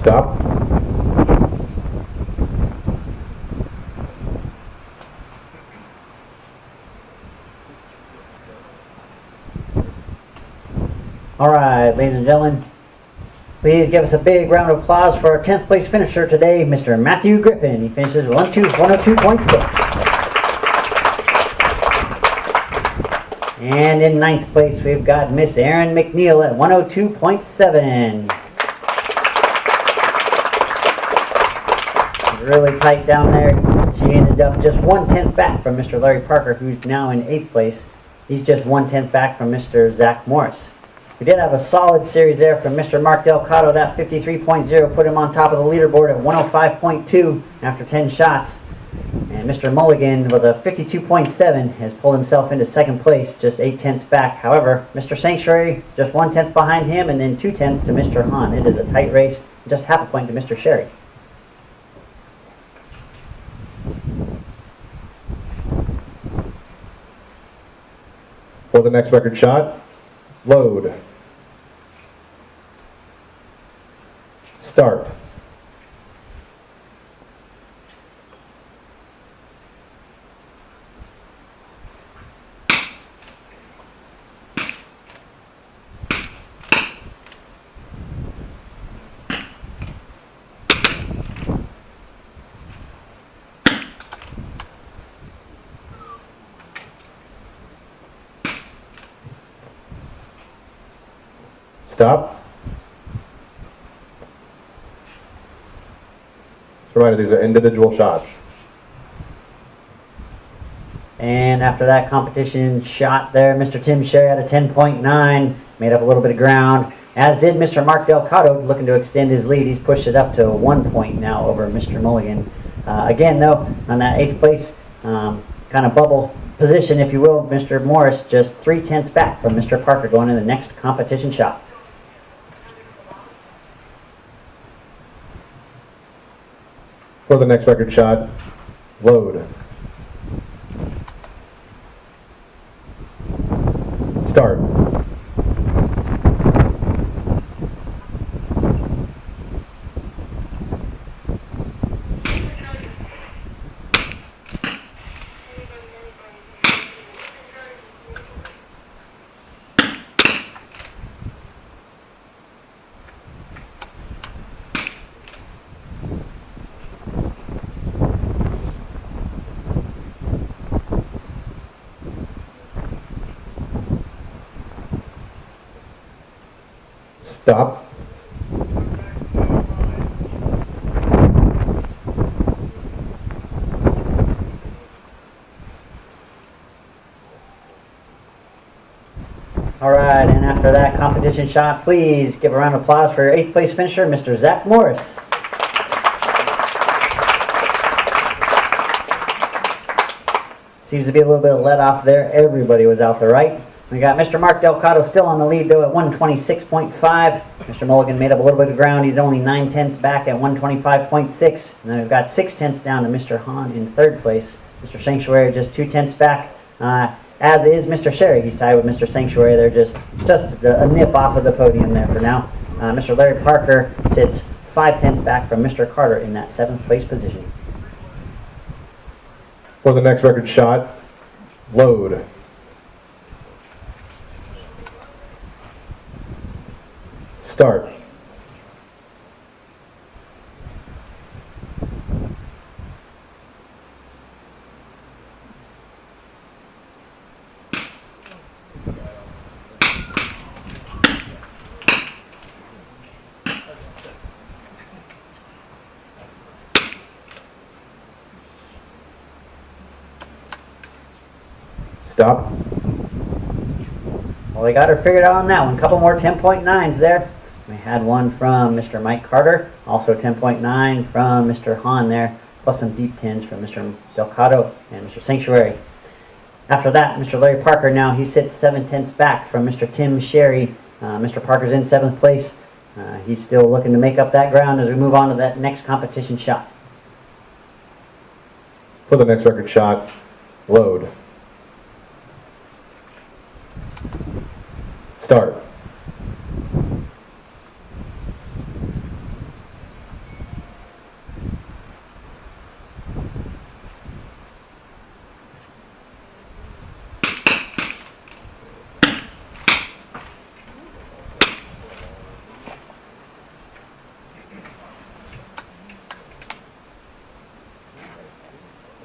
Stop. All right, ladies and gentlemen, please give us a big round of applause for our 10th place finisher today, Mr. Matthew Griffin. He finishes 102.6. And in 9th place, we've got Miss Erin McNeil at 102.7. Really tight down there. She ended up just 1/10 back from Mr. Larry Parker, who's now in 8th place. He's just 1/10 back from Mr. Zach Morris. We did have a solid series there from Mr. Mark Delcato. That 53.0 put him on top of the leaderboard at 105.2 after 10 shots. And Mr. Mulligan with a 52.7 has pulled himself into 2nd place, just 8/10 back. However, Mr. Sanctuary just 1/10 behind him, and then 2/10 to Mr. Hahn. It is a tight race, just half a point to Mr. Sherry. For the next record shot, load. Start. Stop. Reminder, these are individual shots. And after that competition shot there, Mr. Tim Sherry had a 10.9, made up a little bit of ground, as did Mr. Mark Delcato, looking to extend his lead. He's pushed it up to 1 point now over Mr. Mulligan. Again, though, on that 8th place kind of bubble position, if you will, Mr. Morris just 3/10 back from Mr. Parker going in the next competition shot. For the next record shot, load. Start. Stop. All right, and after that competition shot, please give a round of applause for your 8th place finisher, Mr. Zach Morris. Seems to be a little bit of let off there. Everybody was out the right. We got Mr. Mark Delcato still on the lead, though, at 126.5. Mr. Mulligan made up a little bit of ground. He's only 9/10 back at 125.6. And then we've got 6/10 down to Mr. Hahn in 3rd place. Mr. Sanctuary just 2/10 back, as is Mr. Sherry. He's tied with Mr. Sanctuary. They're just a nip off of the podium there for now. Mr. Larry Parker sits 5/10 back from Mr. Carter in that 7th place position. For the next record shot, load. Start. Stop. Well, they got her figured out on that one. Couple more 10.9s there. We had one from Mr. Mike Carter, also 10.9 from Mr. Hahn there, plus some deep 10s from Mr. Delcato and Mr. Sanctuary. After that, Mr. Larry Parker now, he sits 7/10 back from Mr. Tim Sherry. Mr. Parker's in 7th place. He's still looking to make up that ground as we move on to that next competition shot. For the next record shot, load. Start.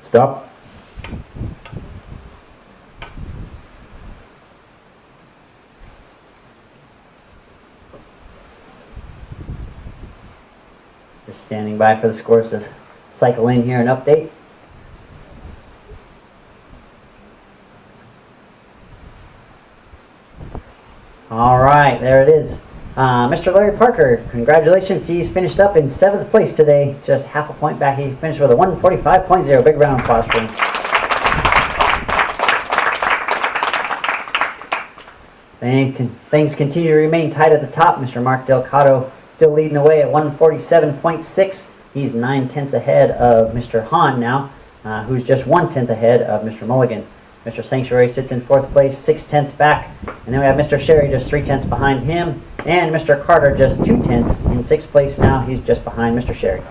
Stop. Just standing by for the scores to cycle in here and update. All right, there it is. Mr. Larry Parker, congratulations. He's finished up in 7th place today, just half a point back. He finished with a 145.0. Big round of applause for him. And things continue to remain tight at the top. Mr. Mark Delcato still leading the way at 147.6. He's 9/10 ahead of Mr. Hahn now, who's just 1/10 ahead of Mr. Mulligan. Mr. Sanctuary sits in 4th place, 6/10 back. And then we have Mr. Sherry just 3/10 behind him. And Mr. Carter just 2/10 in 6th place now. He's just behind Mr. Sherry.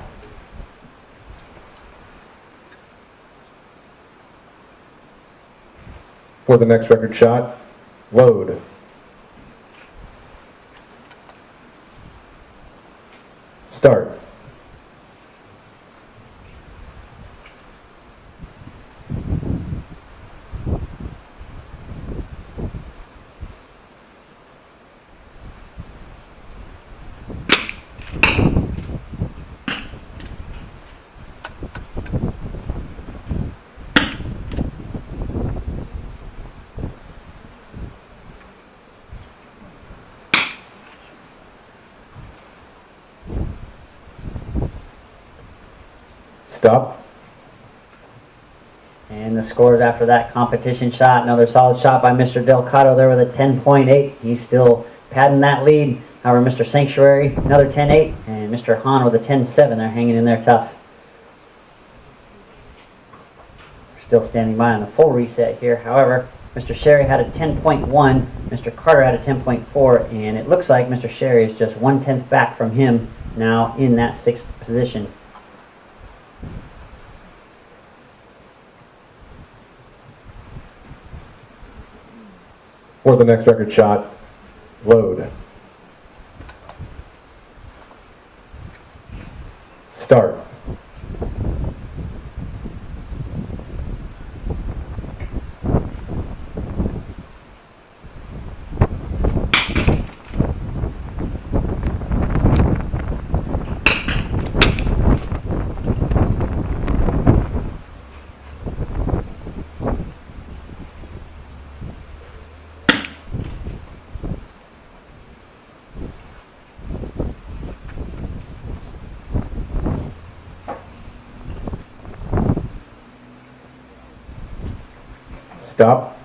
For the next record shot, load. Start. Stop. And the scores after that competition shot, another solid shot by Mr. Delcato there with a 10.8. He's still padding that lead. However, Mr. Sanctuary, another 10.8, and Mr. Hahn with a 10.7. They're hanging in there tough. We're still standing by on the full reset here. However, Mr. Sherry had a 10.1, Mr. Carter had a 10.4, and it looks like Mr. Sherry is just 1/10 back from him now in that 6th position. For the next record shot, load. Start. Stop.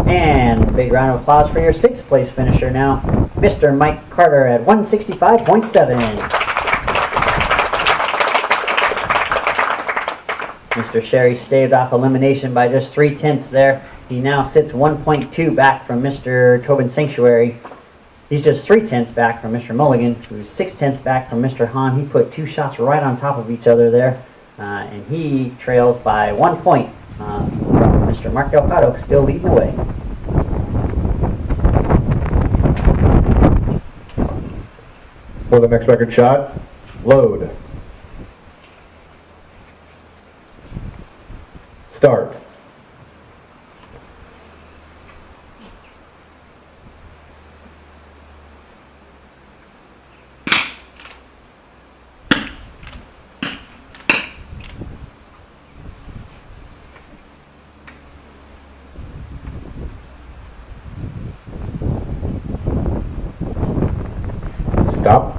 And big round of applause for your 6th place finisher now, Mr. Mike Carter at 165.7. Mr. Sherry staved off elimination by just 3/10 there. He now sits 1.2 back from Mr. Tobin Sanctuary. He's just 3/10 back from Mr. Mulligan, who's 6/10 back from Mr. Hahn. He put 2 shots right on top of each other there, and he trails by 1 point from Mr. Mark Delcato, still leading the way. For the next record shot, load. Start. Stop.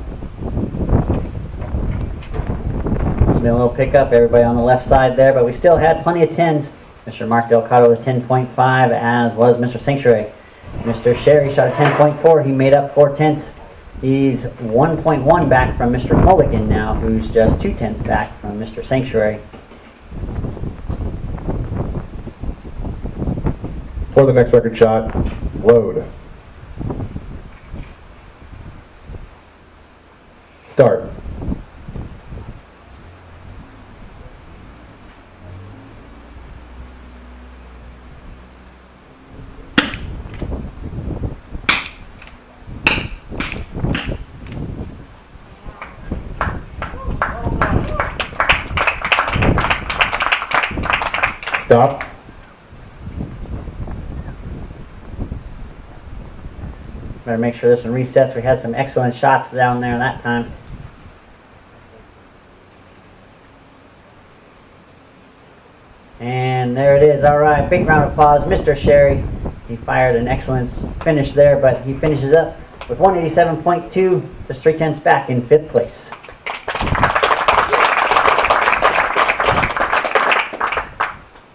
It's been a little pickup, everybody on the left side there, but we still had plenty of 10s. Mr. Mark Delcato with 10.5, as was Mr. Sanctuary. Mr. Sherry shot a 10.4. He made up 4/10. He's 1.1 back from Mr. Mulligan now, who's just 2/10 back from Mr. Sanctuary. For the next record shot, load. Start. Stop. Better make sure this one resets. We had some excellent shots down there that time. And there it is. All right, big round of applause. Mr. Sherry, he fired an excellent finish there, but he finishes up with 187.2, just 3/10 back in 5th place.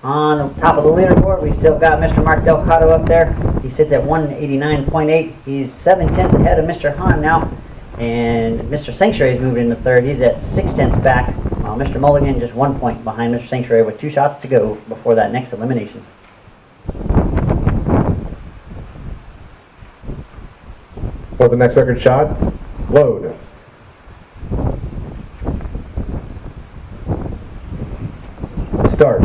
On the top of the leaderboard, we still got Mr. Mark Delcato up there. He sits at 189.8. He's 7/10 ahead of Mr. Hahn now. And Mr. Sanctuary is moving into 3rd. He's at 6/10 back. While Mr. Mulligan just 1 point behind Mr. Sanctuary with 2 shots to go before that next elimination. For the next record shot, load. Start.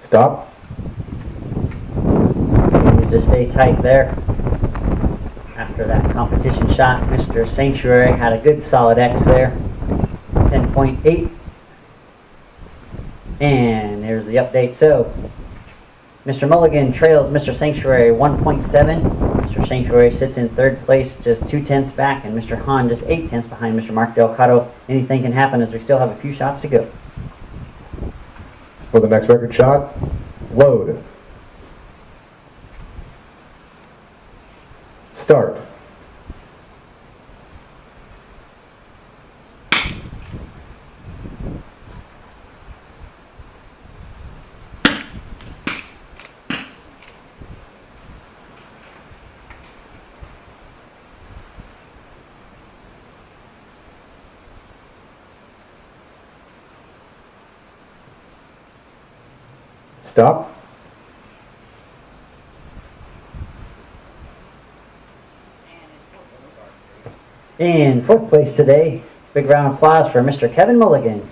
Stop. Needs to stay tight there. After that competition shot, Mr. Sanctuary had a good solid X there. 10.8. And here's the update. So, Mr. Mulligan trails Mr. Sanctuary 1.7. Mr. Sanctuary sits in 3rd place, just 2/10 back, and Mr. Hahn just 8/10 behind Mr. Mark Delcato. Anything can happen as we still have a few shots to go. For the next record shot, load. Start. Stop. In 4th place today, big round of applause for Mr. Kevin Mulligan.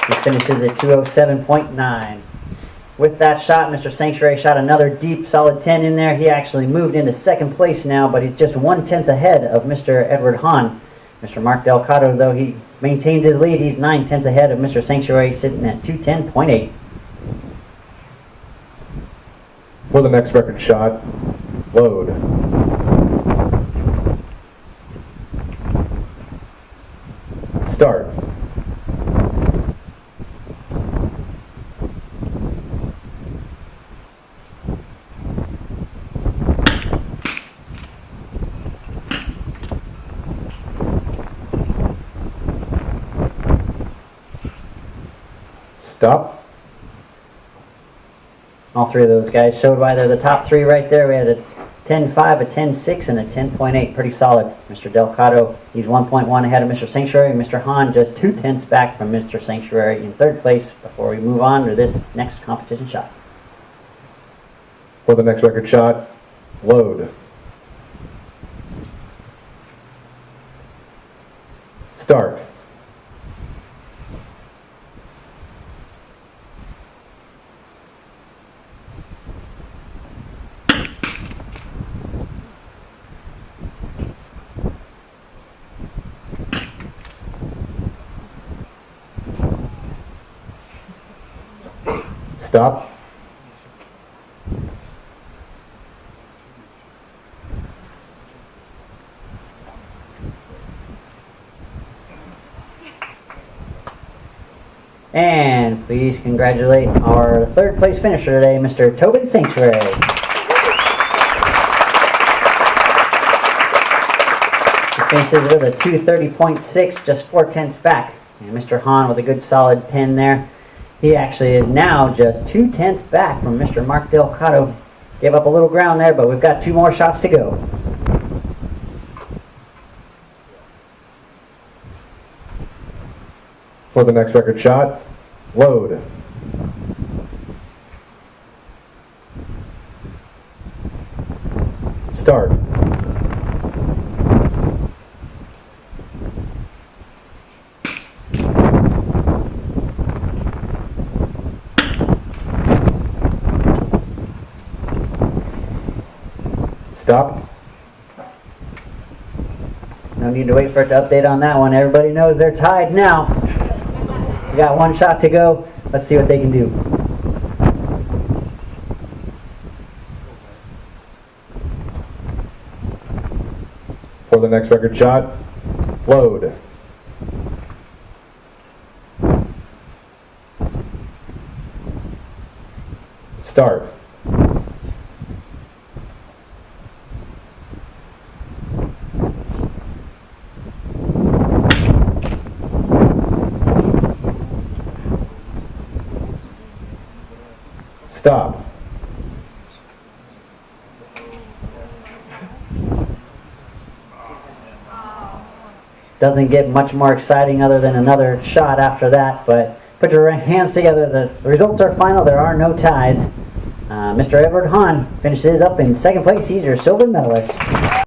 He finishes at 207.9. With that shot, Mr. Sanctuary shot another deep, solid 10 in there. He actually moved into 2nd place now, but he's just 1/10 ahead of Mr. Edward Hahn. Mr. Mark Delcato, though, he maintains his lead. He's 9/10 ahead of Mr. Sanctuary, sitting at 210.8. For the next record shot, load. Start. Stop. All 3 of those guys showed why they're the top 3 right there. We had a 10.5, a 10.6, and a 10.8. Pretty solid. Mr. Delcato, he's 1.1 ahead of Mr. Sanctuary. Mr. Hahn just 2/10 back from Mr. Sanctuary in 3rd place before we move on to this next competition shot. For the next record shot, load. Start. Stop. And please congratulate our 3rd place finisher today, Mr. Tobin Sanctuary. He finishes with a 230.6, just 4/10 back. And Mr. Hahn with a good solid 10 there. He actually is now just 2/10 back from Mr. Mark Delcato. Gave up a little ground there, but we've got 2 more shots to go. For the next record shot, load. Start. Stop. No need to wait for it to update on that one. Everybody knows they're tied now. We got one shot to go. Let's see what they can do. For the next record shot, load. Start. Stop. Doesn't get much more exciting other than another shot after that, but put your hands together. The results are final. There are no ties. Mr. Edward Hahn finishes up in second place. He's your silver medalist.